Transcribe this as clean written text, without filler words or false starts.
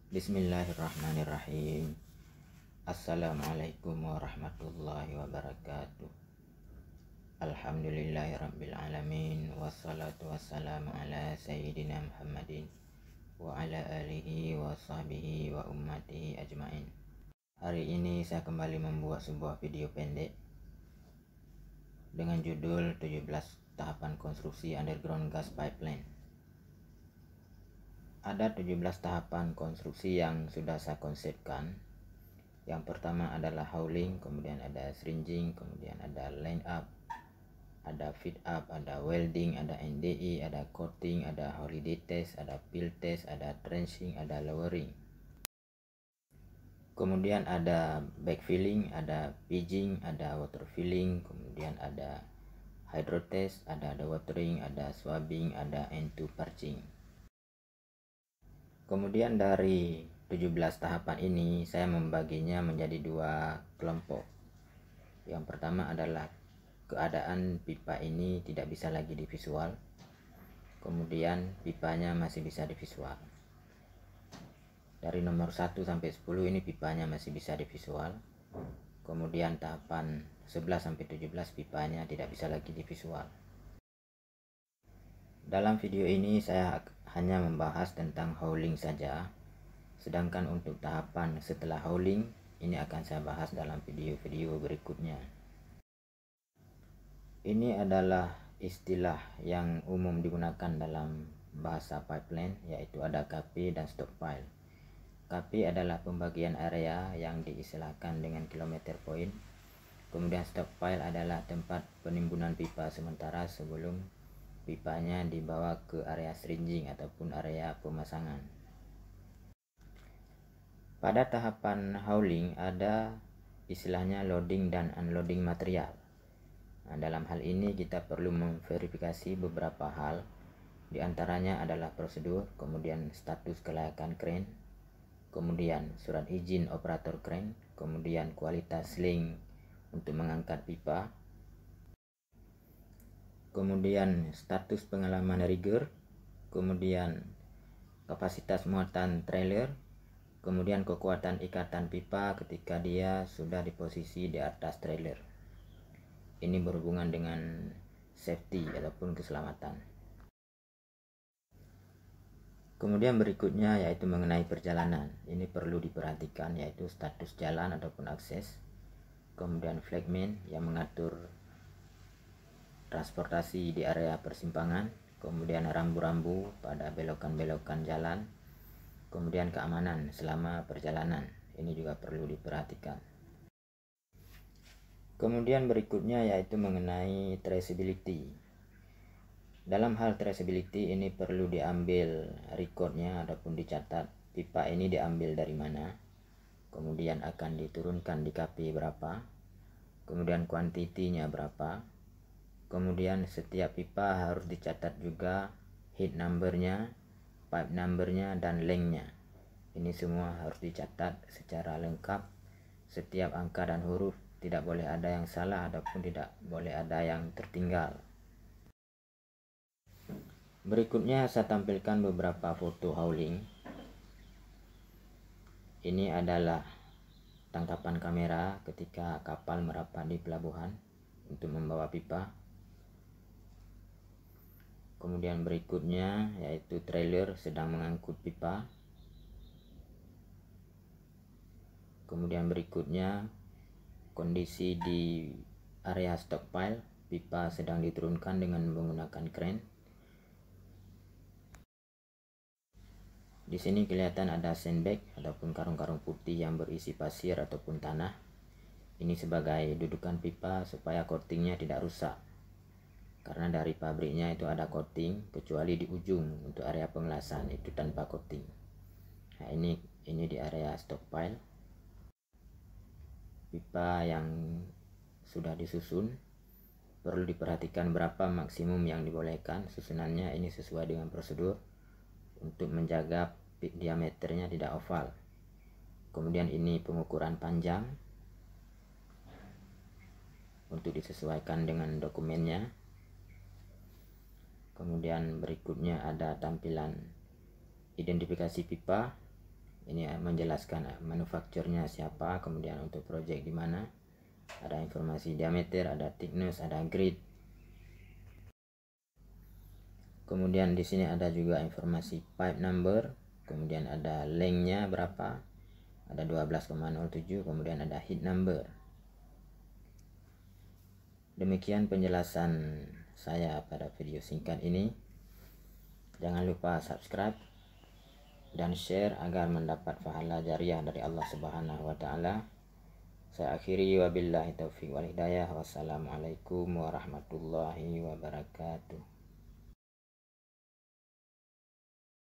Bismillahirrahmanirrahim. Assalamualaikum warahmatullahi wabarakatuh. Alhamdulillahirabbil alamin, wassalatu wassalamu ala sayyidina Muhammadin wa ala alihi wa sahbihi wa ummatihi ajmain. Hari ini saya kembali membuat sebuah video pendek dengan judul 17 tahapan konstruksi underground gas pipeline. Ada 17 tahapan konstruksi yang sudah saya konsepkan. Yang pertama adalah hauling, kemudian ada syringing, kemudian ada line up, ada fit up, ada welding, ada NDI, ada coating, ada holiday test, ada field test, ada trenching, ada lowering. Kemudian ada backfilling, ada pigging, ada water filling, kemudian ada hydro test, ada watering, ada swabbing, ada N2 parching. Kemudian dari 17 tahapan ini saya membaginya menjadi dua kelompok. Yang pertama adalah keadaan pipa ini tidak bisa lagi divisual. Kemudian pipanya masih bisa divisual. Dari nomor 1 sampai 10 ini pipanya masih bisa divisual. Kemudian tahapan 11 sampai 17 pipanya tidak bisa lagi divisual. Dalam video ini saya hanya membahas tentang hauling saja, sedangkan untuk tahapan setelah hauling ini akan saya bahas dalam video-video berikutnya. Ini adalah istilah yang umum digunakan dalam bahasa pipeline, yaitu ada KP dan stockpile. KP adalah pembagian area yang diistilahkan dengan kilometer point. Kemudian stockpile adalah tempat penimbunan pipa sementara sebelum pipanya dibawa ke area syringing ataupun area pemasangan. Pada tahapan hauling ada istilahnya loading dan unloading material. Nah, dalam hal ini kita perlu memverifikasi beberapa hal. Di antaranya adalah prosedur, kemudian status kelayakan crane, kemudian surat izin operator crane, kemudian kualitas sling untuk mengangkat pipa, kemudian status pengalaman rigger, kemudian kapasitas muatan trailer, kemudian kekuatan ikatan pipa ketika dia sudah di posisi di atas trailer. Ini berhubungan dengan safety ataupun keselamatan. Kemudian berikutnya yaitu mengenai perjalanan. Ini perlu diperhatikan, yaitu status jalan ataupun akses. Kemudian flagman yang mengatur transportasi di area persimpangan, kemudian rambu-rambu pada belokan-belokan jalan, kemudian keamanan selama perjalanan. Ini juga perlu diperhatikan. Kemudian berikutnya yaitu mengenai traceability. Dalam hal traceability ini perlu diambil recordnya ataupun dicatat pipa ini diambil dari mana, kemudian akan diturunkan di KP berapa, kemudian kuantitinya berapa. Kemudian setiap pipa harus dicatat juga head numbernya, pipe numbernya, dan lengthnya. Ini semua harus dicatat secara lengkap. Setiap angka dan huruf tidak boleh ada yang salah ataupun tidak boleh ada yang tertinggal. Berikutnya saya tampilkan beberapa foto hauling. Ini adalah tangkapan kamera ketika kapal merapat di pelabuhan untuk membawa pipa. Kemudian berikutnya yaitu trailer sedang mengangkut pipa. Kemudian berikutnya kondisi di area stockpile, pipa sedang diturunkan dengan menggunakan crane. Di sini kelihatan ada sandbag ataupun karung-karung putih yang berisi pasir ataupun tanah. Ini sebagai dudukan pipa supaya coatingnya tidak rusak. Karena dari pabriknya itu ada coating, kecuali di ujung untuk area pengelasan itu tanpa coating. Nah, ini di area stockpile. Pipa yang sudah disusun perlu diperhatikan berapa maksimum yang dibolehkan. Susunannya ini sesuai dengan prosedur untuk menjaga diameternya tidak oval. Kemudian ini pengukuran panjang untuk disesuaikan dengan dokumennya. Kemudian berikutnya ada tampilan identifikasi pipa, Ini menjelaskan manufakturnya siapa, kemudian untuk project di mana, ada informasi diameter, ada thickness, ada grid. Kemudian di sini ada juga informasi pipe number, kemudian ada lengthnya berapa, ada 12,07, kemudian ada heat number. Demikian penjelasan saya pada video singkat ini. Jangan lupa subscribe dan share agar mendapat pahala jariah dari Allah Subhanahu wa taala. Saya akhiri wabillahi taufiq wal hidayah. Wassalamualaikum warahmatullahi wabarakatuh.